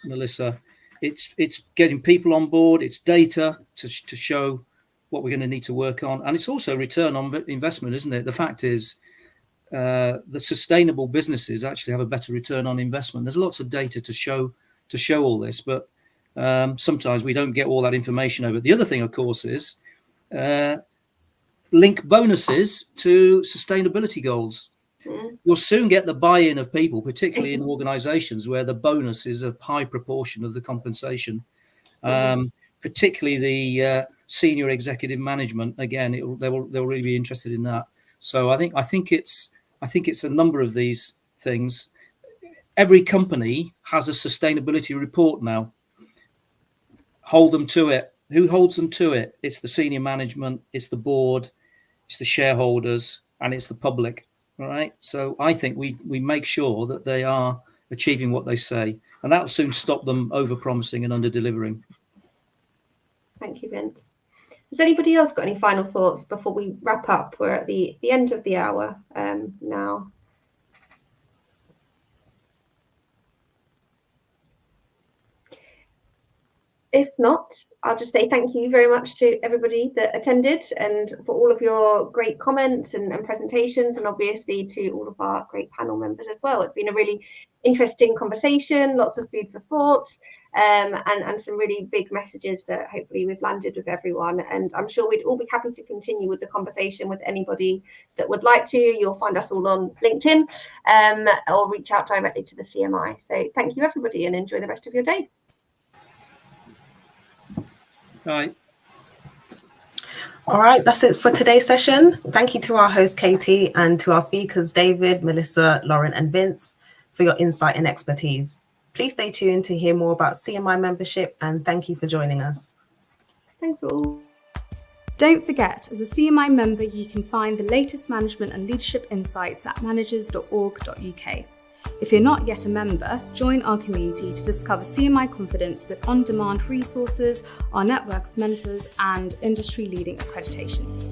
Speaker 8: Melissa. It's getting people on board. It's data to show what we're going to need to work on. And it's also return on investment, isn't it? The fact is, the sustainable businesses actually have a better return on investment. There's lots of data to show all this, but sometimes we don't get all that information over. The other thing, of course, is link bonuses to sustainability goals. You'll soon get the buy-in of people, particularly in organizations where the bonus is a high proportion of the compensation, particularly the senior executive management. Again, they'll really be interested in that. So I think it's a number of these things. Every company has a sustainability report now. Hold them to it. Who holds them to it? It's the senior management, it's the board, it's the shareholders, and it's the public. All right. So I think we make sure that they are achieving what they say, and that will soon stop them over-promising and under-delivering.
Speaker 4: Thank you, Vince. Has anybody else got any final thoughts before we wrap up? We're at the end of the hour now. If not, I'll just say thank you very much to everybody that attended and for all of your great comments and presentations, and obviously to all of our great panel members as well. It's been a really interesting conversation, lots of food for thought, and some really big messages that hopefully we've landed with everyone. And I'm sure we'd all be happy to continue with the conversation with anybody that would like to. You'll find us all on LinkedIn, or reach out directly to the CMI. So thank you, everybody, and enjoy the rest of your day.
Speaker 8: Right.
Speaker 3: All right, that's it for today's session. Thank you to our host, Katie, and to our speakers, David, Melissa, Lauren, and Vince, for your insight and expertise. Please stay tuned to hear more about CMI membership, and thank you for joining us.
Speaker 4: Thanks all.
Speaker 2: Don't forget, as a CMI member, you can find the latest management and leadership insights at managers.org.uk. If you're not yet a member, join our community to discover CMI Confidence with on-demand resources, our network of mentors, and industry-leading accreditations.